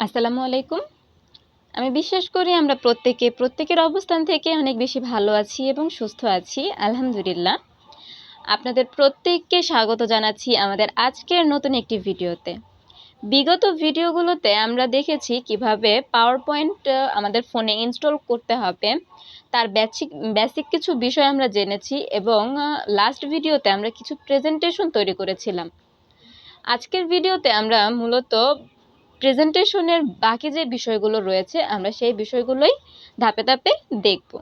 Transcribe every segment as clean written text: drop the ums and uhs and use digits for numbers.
আসসালামু আলাইকুম। আমি বিশ্বাস করি আমরা প্রত্যেকের অবস্থান থেকে অনেক বেশি ভালো আছি এবং সুস্থ আছি, আলহামদুলিল্লাহ। আপনাদের প্রত্যেককে স্বাগত জানাচ্ছি আমাদের আজকের নতুন একটি ভিডিওতে। বিগত ভিডিওগুলোতে আমরা দেখেছি কিভাবে পাওয়ারপয়েন্ট আমাদের ফোনে ইনস্টল করতে হবে, তার বেসিক কিছু বিষয় আমরা জেনেছি এবং লাস্ট ভিডিওতে আমরা কিছু প্রেজেন্টেশন তৈরি করেছিলাম। আজকের ভিডিওতে আমরা মূলত প্রেজেন্টেশনের বাকি যে বিষয়গুলো রয়েছে আমরা সেই বিষয়গুলোই ধাপে ধাপে দেখব।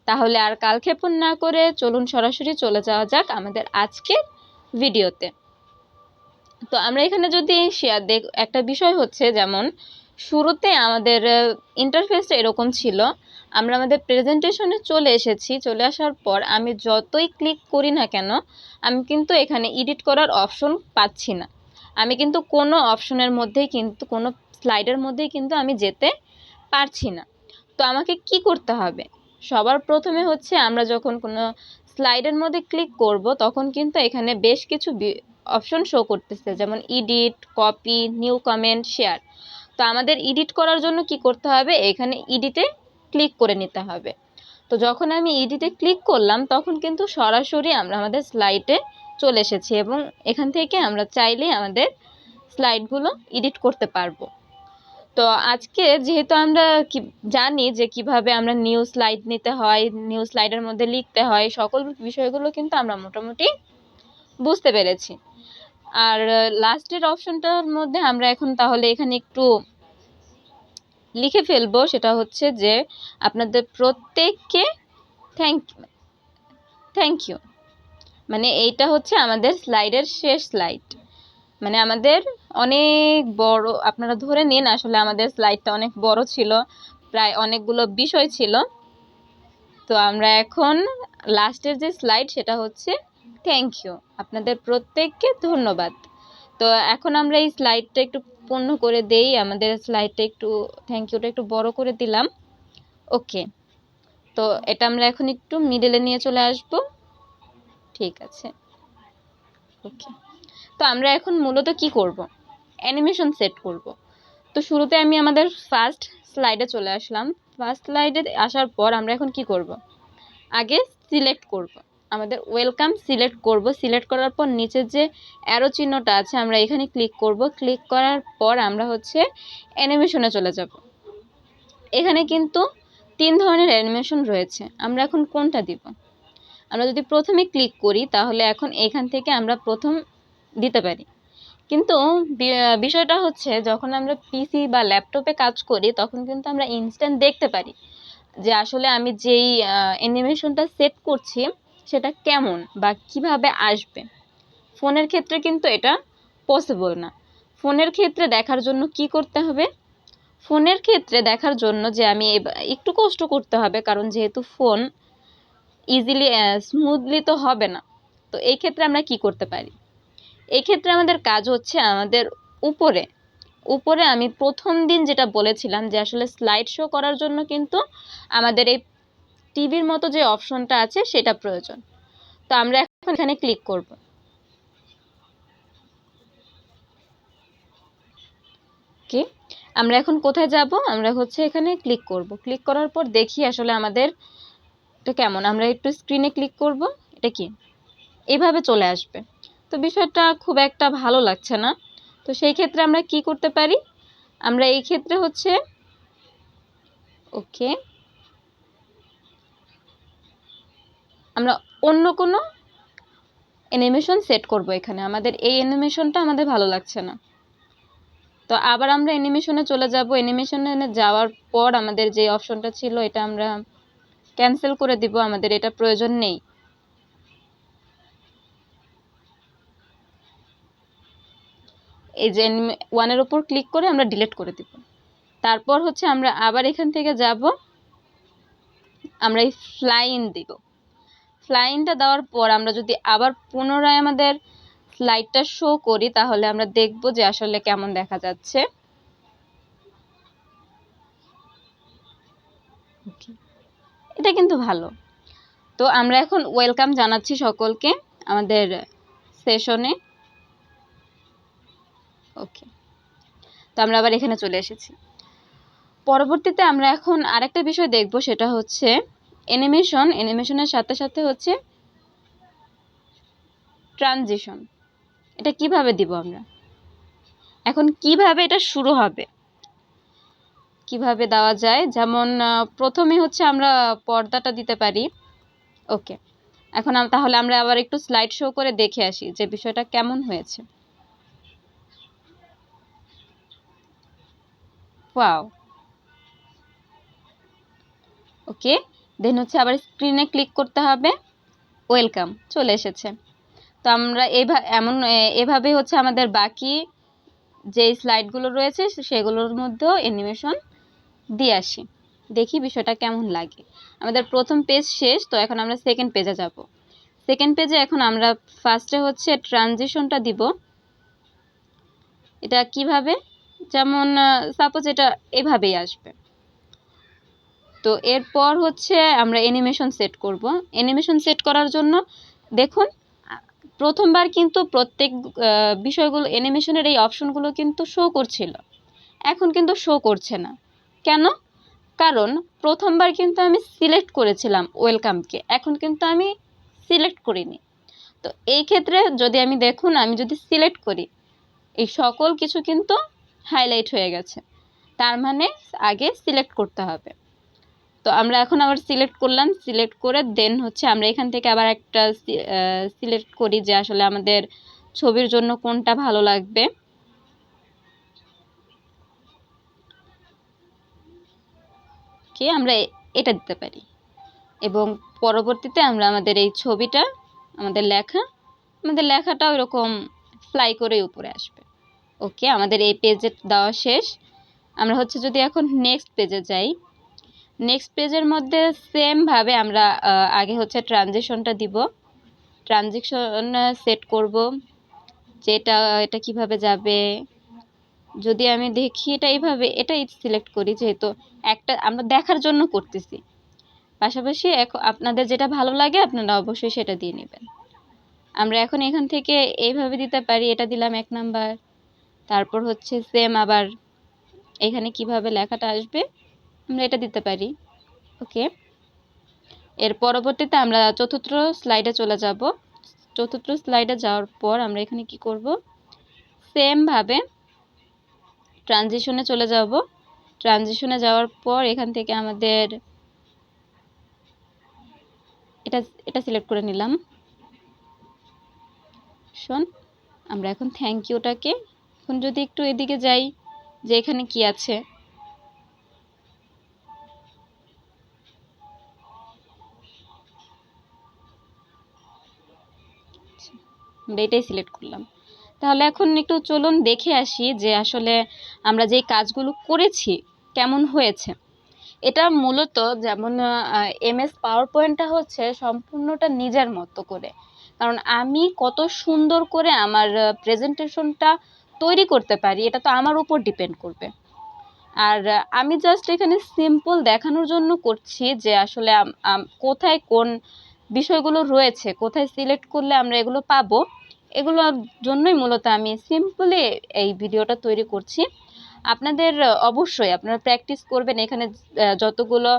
তাহলে আর কালক্ষেপণ না করে চলুন সরাসরি চলে যাওয়া যাক আমাদের আজকের ভিডিওতে। তো আমরা এখানে যদি একটা বিষয় হচ্ছে, যেমন শুরুতে আমাদের ইন্টারফেসটা এরকম ছিল, আমরা আমাদের প্রেজেন্টেশনে চলে আসার পর আমি যতই ক্লিক করি না কেন আমি কিন্তু এখানে এডিট করার অপশন পাচ্ছি না। আমি কিন্তু কোনো অপশনের মধ্যেই কোনো স্লাইডের মধ্যেই কিন্তু আমি যেতে পারছি না। তো আমাকে কি করতে হবে? সবার প্রথমে হচ্ছে আমরা যখন কোনো স্লাইডের মধ্যে ক্লিক করব তখন কিন্তু এখানে বেশ কিছু অপশন শো করতেছে, যেমন edit, copy, new comment, share. তো আমাদের এডিট করার জন্য কি করতে হবে? এখানে এডিটে ক্লিক করে নিতে হবে। তো যখন আমি এডিটে ক্লিক করলাম তখন কিন্তু সরাসরি আমরা আমাদের স্লাইডে চলে এসেছি এবং এখান থেকে আমরা চাইলেই আমাদের স্লাইডগুলো এডিট করতে পারবো। তো আজকে যেহেতু আমরা জানি যে কিভাবে আমরা নিউ স্লাইড নিতে হয়, নিউ স্লাইডের মধ্যে লিখতে হয়, সকল বিষয়গুলো কিন্তু আমরা মোটামুটি বুঝতে পেরেছি। আর লাস্টের অপশনটার মধ্যে আমরা এখন তাহলে এখানে একটু লিখে ফেলবো, সেটা হচ্ছে যে আপনাদের প্রত্যেককে থ্যাংক ইউ। মানে এইটা হচ্ছে আমাদের স্লাইডের শেষ স্লাইড। মানে আমাদের অনেক বড়, আপনারা ধরে নিন আসলে আমাদের স্লাইডটা অনেক বড় ছিল, প্রায় অনেকগুলো বিষয় ছিল। তো আমরা এখন লাস্টের যে স্লাইড সেটা হচ্ছে থ্যাংক ইউ, আপনাদের প্রত্যেককে ধন্যবাদ। তো এখন আমরা এই স্লাইডটা একটু পূর্ণ করে দেই, আমাদের স্লাইডটা একটু থ্যাংক ইউটা একটু বড় করে দিলাম। ওকে, তো এটা আমরা এখন একটু মিডলে নিয়ে চলে আসব। ঠিক আছে, ওকে। তো আমরা এখন মূলত কি করব? অ্যানিমেশন সেট করব। তো শুরুতে আমি আমাদের ফার্স্ট স্লাইডে চলে আসলাম। ফার্স্ট স্লাইডে আসার পর আমরা এখন কি করব? আগে সিলেক্ট করব, আমাদের ওয়েলকাম সিলেক্ট করব। সিলেক্ট করার পর নিচে যে অ্যারো চিহ্নটা আছে আমরা এখানে ক্লিক করব। ক্লিক করার পর আমরা হচ্ছে অ্যানিমেশনে চলে যাব। এখানে কিন্তু 3 ধরনের অ্যানিমেশন রয়েছে, আমরা এখন কোনটা দিব? আমরা যদি প্রথমে ক্লিক করি তাহলে এখন এখান থেকে আমরা প্রথম দিতে পারি, কিন্তু বিষয়টা হচ্ছে যখন আমরা পিসি বা ল্যাপটপে কাজ করি তখন কিন্তু আমরা ইনস্ট্যান্ট দেখতে পারি যে আসলে আমি যেই অ্যানিমেশনটা সেট করছি সেটা কেমন বা কিভাবে আসবে। ফোনের ক্ষেত্রে কিন্তু এটা পসিবল না। ফোনের ক্ষেত্রে দেখার জন্য কি করতে হবে? ফোনের ক্ষেত্রে দেখার জন্য যে আমি একটু কষ্ট করতে হবে, কারণ যেহেতু ফোন ইজিলি স্মুথলি তো হবে না। তো এই ক্ষেত্রে আমরা কি করতে পারি? এই ক্ষেত্রে আমাদের কাজ হচ্ছে আমাদের উপরে আমি প্রথম দিন যেটা বলেছিলাম যে আসলে স্লাইড শো করার জন্য কিন্তু আমাদের এই টিভির মতো যে অপশনটা আছে সেটা প্রয়োজন। তো আমরা এখন এখানে ক্লিক করব। ওকে, আমরা এখন কোথায় যাব? আমরা হচ্ছে এখানে ক্লিক করব। ক্লিক করার পর দেখি আসলে আমাদের এটা কেমন। আমরা একটু স্ক্রিনে ক্লিক করব, এটা কি এইভাবে চলে আসবে। তো বিষয়টা খুব একটা ভালো লাগছে না। তো সেই ক্ষেত্রে আমরা কি করতে পারি? আমরা এই ক্ষেত্রে হচ্ছে ওকে, আমরা অন্য কোনো অ্যানিমেশন সেট করব। এখানে আমাদের এই অ্যানিমেশনটা আমাদের ভালো লাগছে না। তো আবার আমরা অ্যানিমেশনে চলে যাব। অ্যানিমেশনে যাওয়ার পর আমাদের যে অপশনটা ছিল এটা আমরা ক্যান্সেল করে দিব, আমাদের এটা প্রয়োজন নেই। এই যে ওয়ানের উপর ক্লিক করে আমরা ডিলিট করে দিব। তারপর হচ্ছে আমরা আবার এখান থেকে যাব, আমরা এই ফ্লাইন দিব। ফ্লাইনটা দেওয়ার পর আমরা যদি আবার পুনরায় আমাদের স্লাইডটা শো করি তাহলে আমরা দেখব যে আসলে কেমন দেখা যাচ্ছে। এটা কিন্তু ভালো। তো আমরা এখন ওয়েলকাম জানাচ্ছি সকলকে আমাদের সেশনে। ওকে, তো আমরা আবার এখানে চলে এসেছি। পরবর্তীতে আমরা এখন আরেকটা বিষয় দেখব, সেটা হচ্ছে অ্যানিমেশনের সাথে সাথে হচ্ছে ট্রানজিশন। এটা কিভাবে দিব আমরা, এখন কিভাবে এটা শুরু হবে, কিভাবে দেওয়া যায়। যেমন প্রথমে হচ্ছে আমরা পর্দাটা দিতে পারি। ওকে, এখন তাহলে আমরা আবার একটু স্লাইড শো করে দেখে আসি যে বিষয়টা কেমন হয়েছে। ওয়াও, ওকে, দেন হচ্ছে আবার স্ক্রিনে ক্লিক করতে হবে, ওয়েলকাম চলে এসেছে। তো আমরা এভাবে হচ্ছে আমাদের বাকি যে স্লাইডগুলো রয়েছে সেগুলোর মধ্যেও অ্যানিমেশন দিয়ে আসি, দেখি বিষয়টা কেমন লাগে। আমাদের প্রথম পেজ শেষ, তো এখন আমরা সেকেন্ড পেজে যাব। সেকেন্ড পেজে এখন আমরা ফার্স্টে হচ্ছে ট্রানজিশনটা দিব। এটা কিভাবে, যেমন সাপোজ এটা এভাবেই আসবে। তো এরপর হচ্ছে আমরা অ্যানিমেশন সেট করব। অ্যানিমেশন সেট করার জন্য দেখুন প্রথমবার কিন্তু প্রত্যেক বিষয়গুলো অ্যানিমেশনের এই অপশনগুলো কিন্তু শো করছিল, এখন কিন্তু শো করছে না। কেন? কারণ প্রথমবার কিন্তু আমি সিলেক্ট করেছিলাম ওয়েলকামকে, এখন কিন্তু আমি সিলেক্ট করিনি। তো এই ক্ষেত্রে যদি আমি দেখুন, আমি যদি সিলেক্ট করি, এই সকল কিছু কিন্তু হাইলাইট হয়ে গেছে, তার মানে আগে সিলেক্ট করতে হবে। তো আমরা এখন আবার সিলেক্ট করলাম, সিলেক্ট করে দেন হচ্ছে আমরা এখান থেকে আবার একটা সিলেক্ট করি যে আসলে আমাদের ছবির জন্য কোনটা ভালো লাগবে। কি আমরা এটা দিতে পারি, এবং পরবর্তীতে আমরা আমাদের এই ছবিটা, আমাদের লেখাটা ওইরকম ফ্লাই করে উপরে আসবে। ওকে, আমাদের এই পেজে দেওয়া শেষ। আমরা হচ্ছে যদি এখন নেক্সট পেজে যাই, নেক্সট পেজের মধ্যে সেমভাবে আমরা আগে হচ্ছে ট্রানজিশনটা দিব, ট্রানজিশন সেট করব যে এটা কিভাবে যাবে। যদি আমি দেখি এটা এইভাবে, এটাই সিলেক্ট করি, যেহেতু একটা আমরা দেখার জন্য করতেছি, পাশাপাশি আপনাদের যেটা ভালো লাগে আপনারা অবশ্যই সেটা দিয়ে নেবেন। আমরা এখন এখান থেকে এইভাবে দিতে পারি, এটা দিলাম 1 নাম্বার। তারপর হচ্ছে সেম আবার এখানে কিভাবে লেখাটা আসবে আমরা এটা দিতে পারি। ওকে, এর পরবর্তীতে আমরা চতুর্থ স্লাইডে চলে যাব। চতুর্থ স্লাইডে যাওয়ার পর আমরা এখানে কি করব, সেম ভাবে ট্রানজিশনে চলে যাব। ট্রানজিশনে যাওয়ার পর এখান থেকে আমাদের এটা সিলেক্ট করে নিলাম। আমরা এখন থ্যাংক ইউটাকে, এখন যদি একটু এদিকে যাই যে এখানে কি আছে, আমরা এটাই সিলেক্ট করলাম। তাহলে এখন একটু চলুন দেখে আসি যে আসলে আমরা যে কাজগুলো করেছি কেমন হয়েছে। এটা মূলত যেমন MS পাওয়ার পয়েন্টটা হচ্ছে সম্পূর্ণটা নিজের মতো করে, কারণ আমি কত সুন্দর করে আমার প্রেজেন্টেশনটা তৈরি করতে পারি এটা তো আমার উপর ডিপেন্ড করবে। আর আমি জাস্ট এখানে সিম্পল দেখানোর জন্য করছি যে আসলে কোথায় কোন বিষয়গুলো রয়েছে, কোথায় সিলেক্ট করলে আমরা এগুলো পাবো, এগুলোর জন্যই মূলত আমি সিম্পলি এই ভিডিওটা তৈরি করছি। আপনাদের অবশ্যই আপনারা প্র্যাকটিস করবেন, এখানে যতগুলো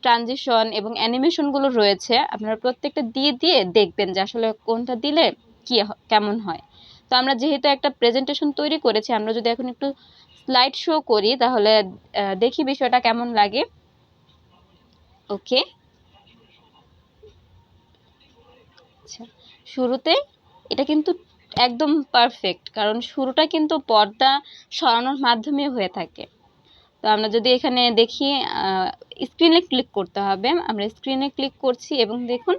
ট্রানজিশন এবং অ্যানিমেশনগুলো রয়েছে আপনারা প্রত্যেকটা দিয়ে দিয়ে দেখবেন যে আসলে কোনটা দিলে কেমন হয়। তো আমরা যেহেতু একটা প্রেজেন্টেশন তৈরি করেছি, আমরা যদি এখন একটু স্লাইড শো করি তাহলে দেখি বিষয়টা কেমন লাগে। ওকে, আচ্ছা, শুরুতে এটা কিন্তু একদম পারফেক্ট, কারণ শুরুটা কিন্তু পর্দা সরানোর মাধ্যমে হয়ে থাকে। তো আমরা যদি এখানে দেখি স্ক্রিনে ক্লিক করতে হবে, আমরা স্ক্রিনে ক্লিক করছি এবং দেখুন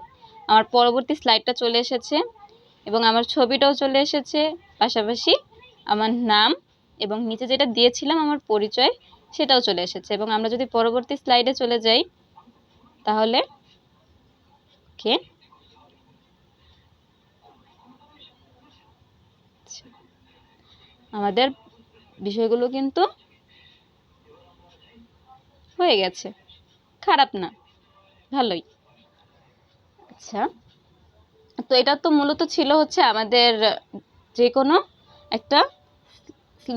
আমার পরবর্তী স্লাইডটা চলে এসেছে এবং আমার ছবিটাও চলে এসেছে, পাশাপাশি আমার নাম এবং নিচে যেটা দিয়েছিলাম আমার পরিচয় সেটাও চলে এসেছে। এবং আমরা যদি পরবর্তী স্লাইডে চলে যাই তাহলে ওকে, আমাদের বিষয়গুলো কিন্তু হয়ে গেছে, খারাপ না, ভালোই। আচ্ছা, তো এটা তো মূলত ছিল আমাদের যে কোনো একটা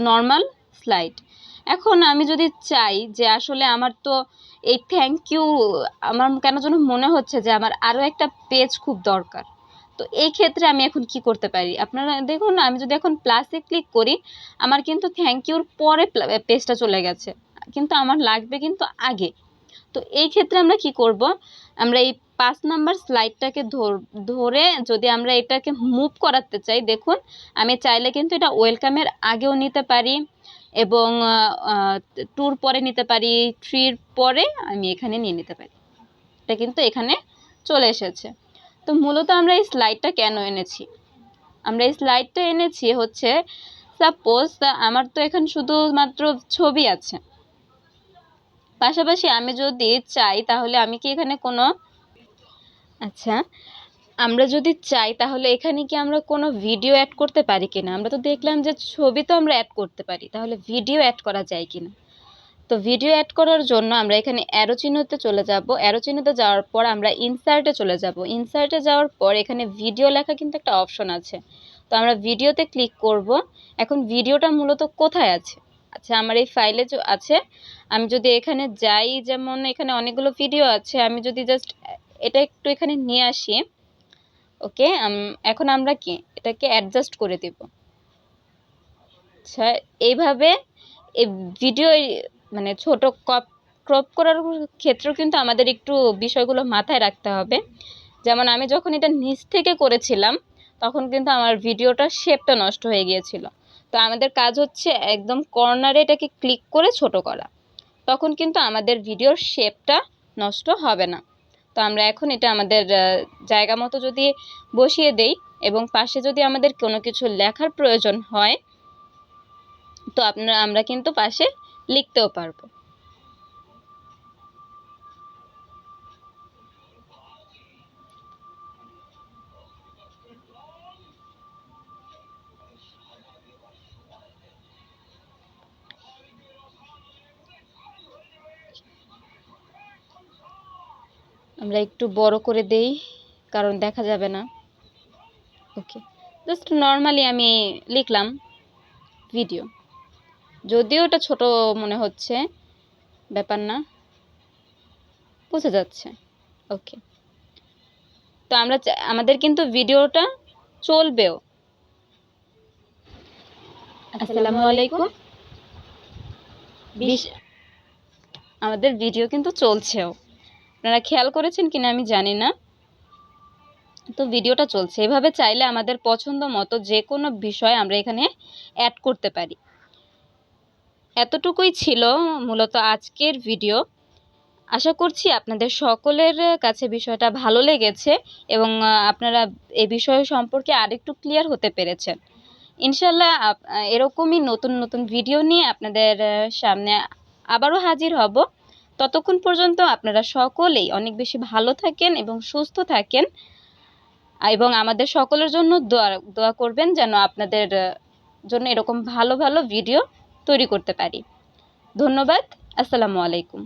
নর্মাল স্লাইড। এখন আমি যদি চাই যে আসলে আমার তো এই থ্যাংক ইউ, আমার কেন যেন মনে হচ্ছে যে আমার আরও একটা পেজ খুব দরকার। তো এই ক্ষেত্রে আমি এখন কি করতে পারি? আপনারা দেখুন, আমি যদি এখন প্লাসে ক্লিক করি, আমার কিন্তু থ্যাংক ইউর পরে পেজটা চলে গেছে, কিন্তু আমার লাগবে কিন্তু আগে। তো এই ক্ষেত্রে আমরা কি করব? আমরা এই 5 নাম্বার স্লাইডটাকে ধরে যদি আমরা এটাকে মুভ করাতে চাই, দেখুন আমি চাইলে কিন্তু এটা ওয়েলকামের আগেও নিতে পারি এবং 2 পরে নিতে পারি, 3 পরে আমি এখানে নিয়ে নিতে পারি। এটা কিন্তু এখানে চলে এসেছে। তো মূলত আমরা এই স্লাইডটা কেন এনেছি? আমরা এই স্লাইডটা এনেছি হচ্ছে, সাপোজ আমার তো এখানে শুধুমাত্র ছবি আছে, পাশাপাশি আমি যদি চাই তাহলে আমি কি এখানে কোনো আচ্ছা, আমরা যদি চাই তাহলে এখানে কি আমরা কোনো ভিডিও অ্যাড করতে পারি কিনা? আমরা তো দেখলাম যে ছবি তো আমরা অ্যাড করতে পারি, তাহলে ভিডিও অ্যাড করা যায় কিনা? তো ভিডিও অ্যাড করার জন্য আমরা এখানে অ্যারো চিহ্নতে চলে যাব। অ্যারো চিহ্নতে যাওয়ার পর আমরা ইনসার্টে চলে যাব। ইনসার্টে যাওয়ার পর এখানে ভিডিও লেখা কিন্তু একটা অপশন আছে, তো আমরা ভিডিওতে ক্লিক করব। এখন ভিডিওটা মূলত কোথায় আছে? আচ্ছা, আমার এই ফাইলে আছে। আমি যদি এখানে যাই, যেমন এখানে অনেকগুলো ভিডিও আছে, আমি যদি জাস্ট এটা একটু এখানে নিয়ে আসি, ওকে। এখন আমরা কি এটাকে অ্যাডজাস্ট করে দেব। আচ্ছা, এইভাবে এই ভিডিও মানে ছোট ক্রপ করার ক্ষেত্রেও কিন্তু আমাদের একটু বিষয়গুলো মাথায় রাখতে হবে। যেমন আমি যখন এটা নিচ থেকে করেছিলাম, তখন কিন্তু আমার ভিডিওটার শেপটা নষ্ট হয়ে গিয়েছিল। তো আমাদের কাজ হচ্ছে একদম কর্নারে এটাকে ক্লিক করে ছোট করা, তখন কিন্তু আমাদের ভিডিওর শেপটা নষ্ট হবে না। তো আমরা এখন এটা আমাদের জায়গা মতো যদি বসিয়ে দেই এবং পাশে যদি আমাদের কোনো কিছু লেখার প্রয়োজন হয়, তো আমরা কিন্তু পাশে লিখতেও পারবো। আমরা একটু বড় করে দেই, কারণ দেখা যাবে না। ওকে, জাস্ট নর্মালি আমি লিখলাম ভিডিও, যদিও এটা ছোট মনে হচ্ছে, ব্যাপার না, বোঝা যাচ্ছে। ওকে, তো আমরা আমাদের কিন্তু ভিডিওটা চলবেও। আসসালামু আলাইকুম। আমাদের ভিডিও কিন্তু চলছেও, আপনারা খেয়াল করেছেন কিনা আমি জানি না। তো ভিডিওটা চলছে। এভাবে চাইলে আমাদের পছন্দ মতো যে কোনো বিষয় আমরা এখানে অ্যাড করতে পারি। এতটুকুই ছিল মূলত আজকের ভিডিও। আশা করছি আপনাদের সকলের কাছে বিষয়টা ভালো লেগেছে এবং আপনারা এই বিষয় সম্পর্কে আরেকটু ক্লিয়ার হতে পেরেছেন। ইনশাল্লাহ এরকমই নতুন নতুন ভিডিও নিয়ে আপনাদের সামনে আবারও হাজির হব। ততক্ষণ পর্যন্ত আপনারা সকলেই অনেক বেশি ভালো থাকেন এবং সুস্থ থাকেন, এবং আমাদের সকলের জন্য দোয়া করবেন যেন আপনাদের জন্য এরকম ভালো ভালো ভিডিও তৈরি করতে পারি। ধন্যবাদ। আসসালামু আলাইকুম।